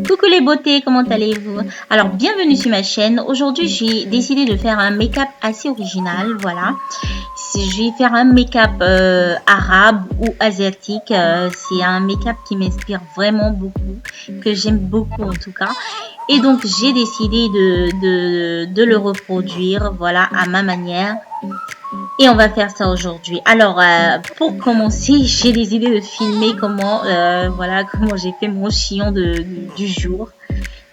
Coucou les beautés, comment allez-vous? Alors, bienvenue sur ma chaîne. Aujourd'hui, j'ai décidé de faire un make-up assez original, voilà. Je vais faire un make-up arabe ou asiatique. C'est un make-up qui m'inspire vraiment beaucoup, que j'aime beaucoup en tout cas. Et donc, j'ai décidé de le reproduire, voilà, à ma manière. Et on va faire ça aujourd'hui. Alors, pour commencer, j'ai décidé de filmer voilà, comment j'ai fait mon chignon du jour.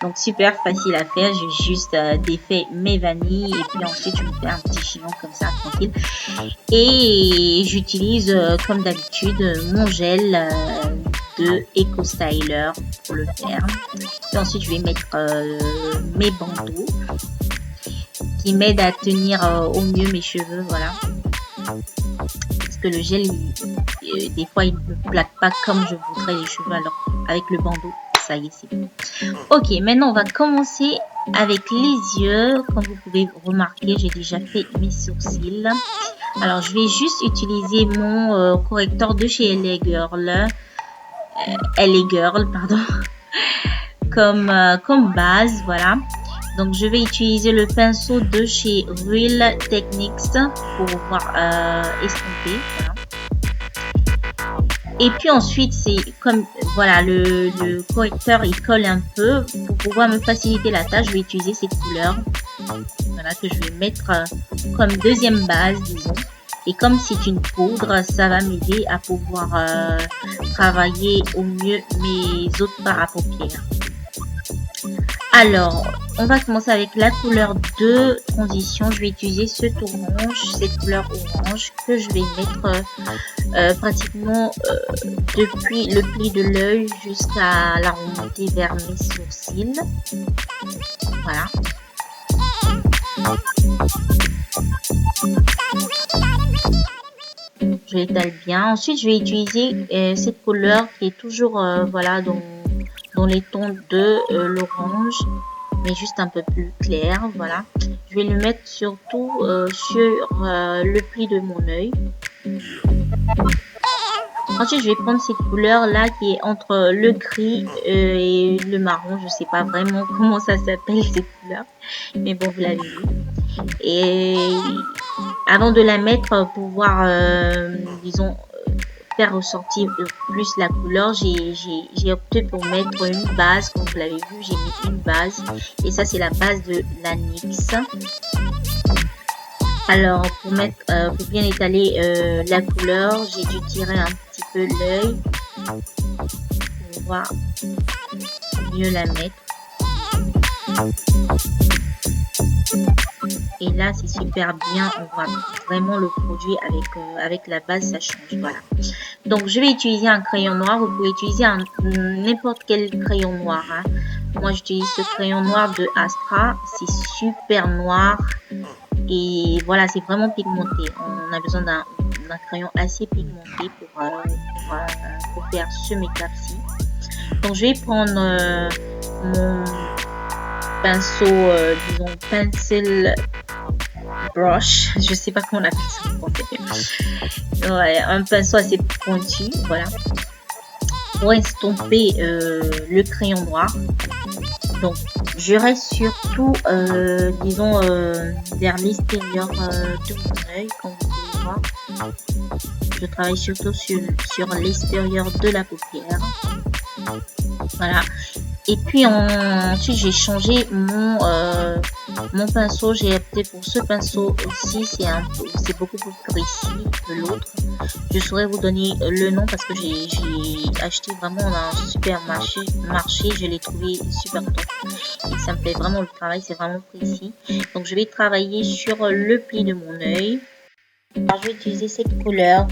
Donc, super facile à faire. J'ai juste défait mes vanilles et puis ensuite, je me fais un petit chignon comme ça, tranquille. Et j'utilise, comme d'habitude, mon gel de Eco Styler pour le faire. Et ensuite, je vais mettre mes bandeaux qui m'aident à tenir au mieux mes cheveux, voilà. Parce que le gel, des fois, il ne plaque pas comme je voudrais les cheveux. Alors, avec le bandeau, ça y est, c'est bon. Ok, maintenant, on va commencer avec les yeux. Comme vous pouvez remarquer, j'ai déjà fait mes sourcils. Alors, je vais juste utiliser mon correcteur de chez LA Girl, pardon, comme base, voilà. Donc, je vais utiliser le pinceau de chez Real Techniques pour pouvoir estomper. Voilà. Et puis ensuite, c'est comme, voilà, le correcteur, il colle un peu. Pour pouvoir me faciliter la tâche, je vais utiliser cette couleur. Voilà, que je vais mettre comme deuxième base, disons. Et comme c'est une poudre, ça va m'aider à pouvoir travailler au mieux mes autres fards à paupières. Alors, on va commencer avec la couleur de transition. Je vais utiliser cette couleur orange que je vais mettre pratiquement depuis le pli de l'œil jusqu'à la remontée vers mes sourcils. Voilà. Je l'étale bien. Ensuite, je vais utiliser cette couleur qui est toujours voilà, dans les tons de l'orange, mais juste un peu plus clair, voilà. Je vais le mettre surtout sur le pli de mon œil. Ensuite, je vais prendre cette couleur là qui est entre le gris et le marron. Je sais pas vraiment comment ça s'appelle cette couleur, mais bon, vous l'avez vu. Et avant de la mettre pour pouvoir, disons, faire ressortir plus la couleur, j'ai opté pour mettre une base. Comme vous l'avez vu, j'ai mis une base et ça c'est la base de la NYX. Alors pour bien étaler la couleur, j'ai dû tirer un petit peu l'œil pour pouvoir mieux la mettre. Et là c'est super bien, on voit vraiment le produit avec la base, ça change, voilà. Donc je vais utiliser un crayon noir, vous pouvez utiliser n'importe quel crayon noir, hein. Moi j'utilise ce crayon noir de Astra, c'est super noir et voilà, c'est vraiment pigmenté. On a besoin d'un crayon assez pigmenté pour faire ce make-up-ci. Donc je vais prendre mon pinceau, disons pencil brush, je sais pas comment on appelle ça en français. Ouais, un pinceau assez pointu, voilà, pour estomper le crayon noir. Donc je reste surtout disons vers l'extérieur de mon œil, comme vous pouvez voir. Je travaille surtout sur l'extérieur de la paupière, voilà. Et puis ensuite j'ai changé mon pinceau, j'ai opté pour ce pinceau aussi, c'est beaucoup plus précis que l'autre. Je saurais vous donner le nom parce que j'ai acheté vraiment dans un supermarché, je l'ai trouvé super top et ça me fait vraiment le travail, c'est vraiment précis. Donc je vais travailler sur le pli de mon œil. Alors je vais utiliser cette couleur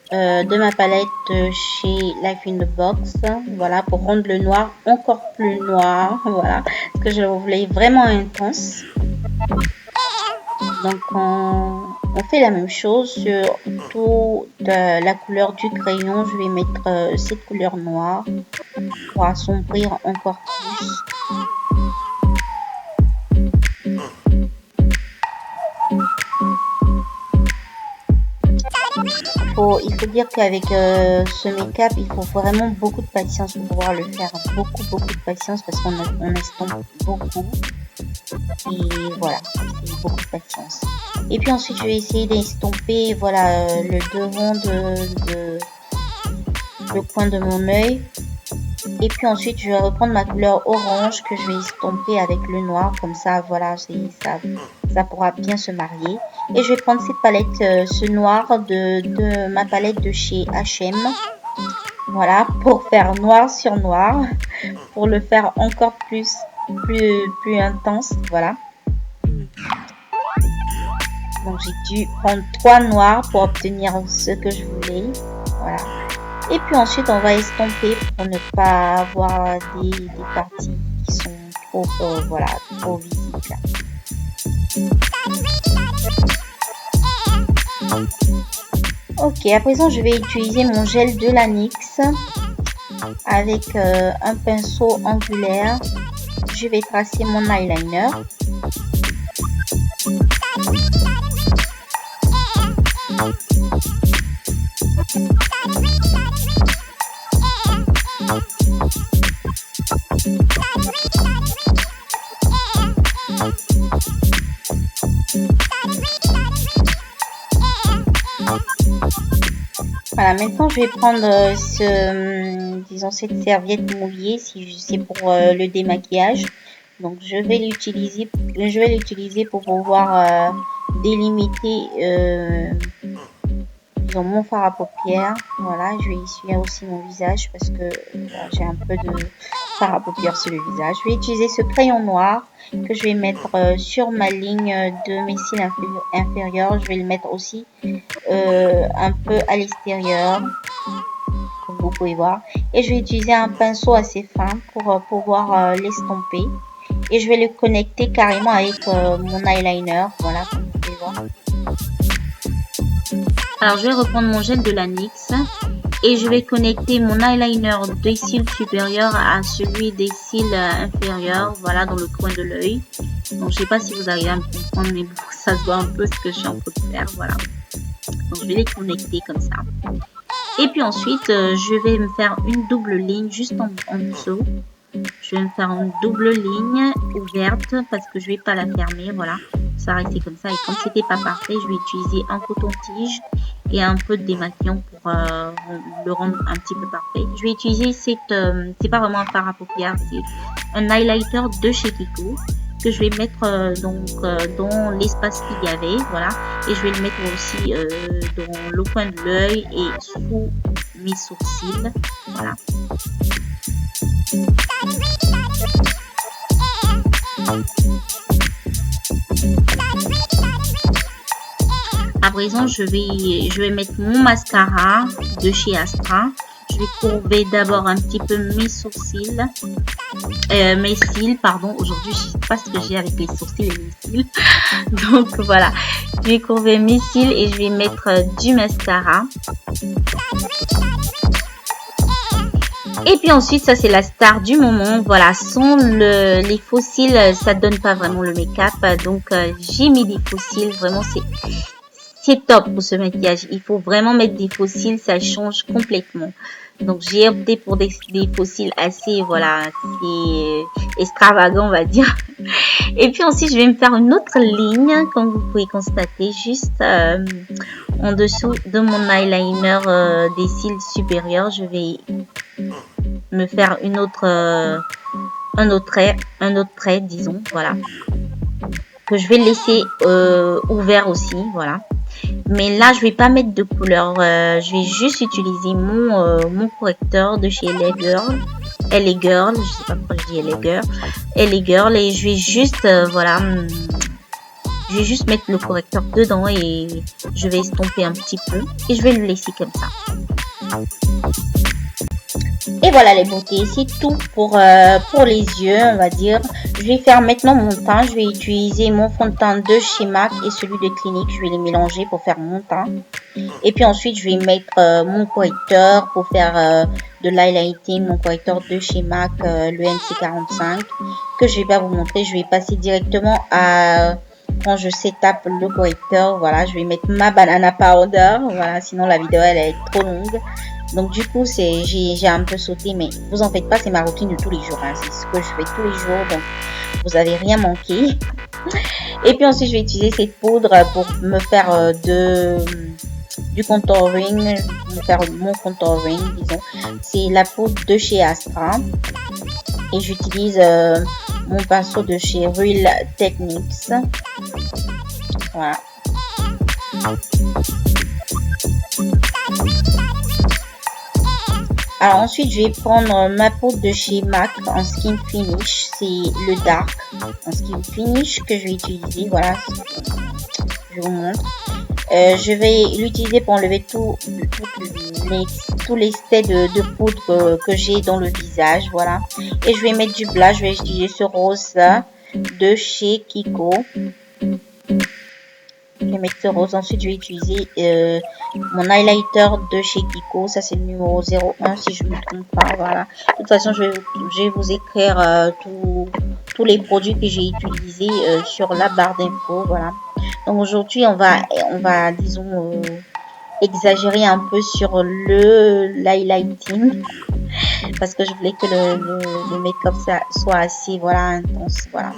de ma palette chez Life in the Box, voilà, pour rendre le noir encore plus noir, voilà, parce que je le voulais vraiment intense. Donc on fait la même chose sur toute la couleur du crayon. Je vais mettre cette couleur noire pour assombrir encore plus. il faut dire qu'avec ce make-up, il faut vraiment beaucoup de patience pour pouvoir le faire. Beaucoup de patience parce qu'on estompe beaucoup. Et voilà, c'est beaucoup de patience. Et puis ensuite, je vais essayer d'estomper, voilà, le devant le coin de mon œil. Et puis ensuite, je vais reprendre ma couleur orange que je vais estomper avec le noir. Comme ça, voilà, ça pourra bien se marier. Et je vais prendre cette palette, ce noir de ma palette de chez H&M. Voilà, pour faire noir sur noir. Pour le faire encore plus intense. Voilà. Donc, j'ai dû prendre 3 noirs pour obtenir ce que je voulais. Voilà. Et puis ensuite, on va estomper pour ne pas avoir des parties qui sont trop, voilà, trop visibles. Ok, à présent, je vais utiliser mon gel de la NYX avec un pinceau angulaire. Je vais tracer mon eyeliner. Voilà, maintenant je vais prendre cette serviette mouillée, si c'est pour le démaquillage. Donc je vais l'utiliser pour pouvoir délimiter mon fard à paupières. Voilà, je vais essuyer aussi mon visage parce que j'ai un peu de fard à paupières sur le visage. Je vais utiliser ce crayon noir que je vais mettre sur ma ligne de mes cils inférieurs. Je vais le mettre aussi un peu à l'extérieur, comme vous pouvez voir. Et je vais utiliser un pinceau assez fin pour pouvoir l'estomper. Et je vais le connecter carrément avec mon eyeliner. Voilà, comme vous pouvez voir. Alors, je vais reprendre mon gel de la NYX et je vais connecter mon eyeliner des cils supérieurs à celui des cils inférieurs, voilà, dans le coin de l'œil. Donc, je sais pas si vous arrivez à me comprendre, mais bon, ça se voit un peu ce que je suis en train de faire, voilà. Donc, je vais les connecter comme ça. Et puis ensuite, je vais me faire une double ligne juste en dessous. Je vais me faire une double ligne ouverte parce que je vais pas la fermer, voilà. Ça va rester comme ça. Et comme c'était pas parfait, je vais utiliser un coton-tige et un peu de démaquillant pour le rendre un petit peu parfait. Je vais utiliser c'est pas vraiment un fard à paupières, c'est un highlighter de chez Kiko que je vais mettre dans l'espace qu'il y avait, voilà. Et je vais le mettre aussi dans le coin de l'œil et sous mes sourcils, voilà. À présent, je vais mettre mon mascara de chez Astra. Je vais courber d'abord un petit peu mes sourcils, mes cils, pardon. Aujourd'hui, je sais pas ce que j'ai avec les sourcils et mes cils. Donc voilà, je vais courber mes cils et je vais mettre du mascara. Et puis ensuite, ça c'est la star du moment. Voilà, sans les faux cils, ça donne pas vraiment le make-up. Donc j'ai mis des faux cils. Vraiment, c'est top pour ce maquillage. Il faut vraiment mettre des faux cils, ça change complètement. Donc j'ai opté pour des faux cils assez, voilà, assez extravagants, on va dire. Et puis ensuite, je vais me faire une autre ligne, comme vous pouvez constater, juste en dessous de mon eyeliner des cils supérieurs. Je vais me faire un autre trait, disons, voilà, que je vais laisser ouvert aussi, voilà. Mais là, je vais pas mettre de couleur. Je vais juste utiliser mon correcteur de chez LA Girl. Je sais pas pourquoi je dis LA Girl. Et je vais juste, voilà, je vais juste mettre le correcteur dedans et je vais estomper un petit peu. Et je vais le laisser comme ça. Et voilà les beautés, c'est tout pour les yeux, on va dire. Je vais faire maintenant mon teint. Je vais utiliser mon fond de teint de chez MAC et celui de Clinique. Je vais les mélanger pour faire mon teint. Et puis ensuite, je vais mettre mon correcteur pour faire de l'highlighting. Mon correcteur de chez MAC, le NC45, que je vais pas vous montrer. Je vais passer directement quand je setup le correcteur, voilà, je vais mettre ma banana powder, voilà, sinon la vidéo elle est trop longue. Donc du coup j'ai un peu sauté, mais vous en faites pas, c'est ma routine de tous les jours, hein. C'est ce que je fais tous les jours, donc vous avez rien manqué. Et puis ensuite je vais utiliser cette poudre pour me faire du contouring, me faire mon contouring, disons. C'est la poudre de chez Astra et j'utilise mon pinceau de chez Real Techniques. Voilà. Alors ensuite je vais prendre ma poudre de chez MAC en skin finish, c'est le dark en skin finish que je vais utiliser. Voilà, je vous montre. Je vais l'utiliser pour enlever tous les stades de poudre que j'ai dans le visage. Voilà, et je vais mettre du blush. Je vais utiliser ce rose là de chez Kiko. Je vais mettre ce rose. Ensuite je vais utiliser mon highlighter de chez Kiko. Ça c'est le numéro 01 si je ne me trompe pas. Voilà, de toute façon je vais vous écrire tous les produits que j'ai utilisés sur la barre d'infos. Voilà, donc aujourd'hui on va disons exagérer un peu sur l'highlighting parce que je voulais que le make-up soit assez, voilà, intense. Voilà.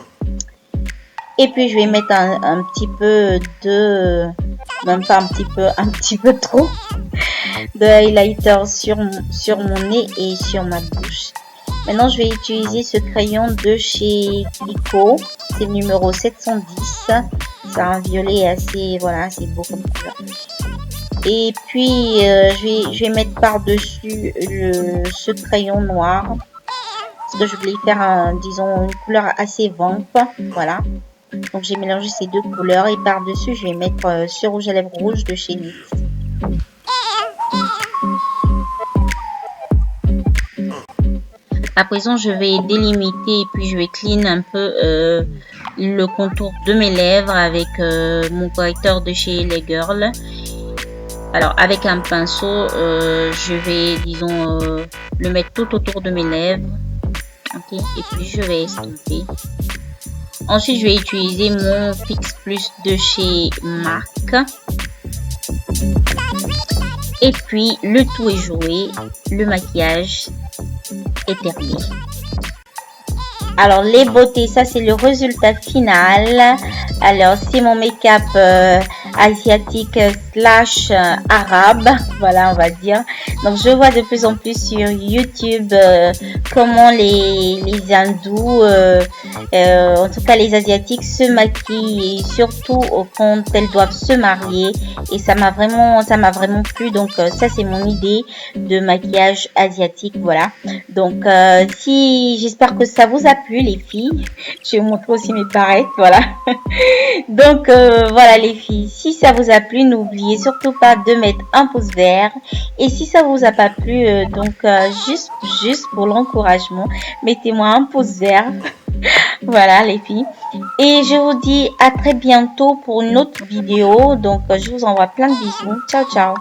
Et puis je vais mettre un petit peu même pas un petit peu trop de highlighter sur mon nez et sur ma bouche. Maintenant je vais utiliser ce crayon de chez Kiko, c'est le numéro 710. C'est un violet assez, voilà, c'est beau comme couleur. Et puis je vais mettre par dessus ce crayon noir parce que je voulais faire disons une couleur assez vamp. Voilà, donc j'ai mélangé ces deux couleurs et par dessus je vais mettre ce rouge à lèvres rouge de chez NYX. À présent je vais délimiter et puis je vais clean un peu le contour de mes lèvres avec mon correcteur de chez Les Girls. Alors avec un pinceau je vais disons le mettre tout autour de mes lèvres. Ok, et puis je vais estomper. Ensuite je vais utiliser mon Fix Plus de chez MAC. Et puis le tout est joué, le maquillage est terminé. Alors les beautés, ça c'est le résultat final. Alors c'est mon make-up asiatique slash arabe, voilà on va dire. Donc je vois de plus en plus sur YouTube comment les hindous, en tout cas les asiatiques se maquillent, et surtout quand elles doivent se marier. Et ça m'a vraiment plu. Donc ça c'est mon idée de maquillage asiatique. Voilà. Donc j'espère que ça vous a plu les filles. Je vais vous montrer aussi mes paillettes. Voilà. Donc voilà les filles, si ça vous a plu, n'oubliez surtout pas de mettre un pouce vert. Et si ça vous a pas plu, juste pour l'encouragement, mettez-moi un pouce vert. Voilà les filles. Et je vous dis à très bientôt pour une autre vidéo. Donc je vous envoie plein de bisous. Ciao ciao.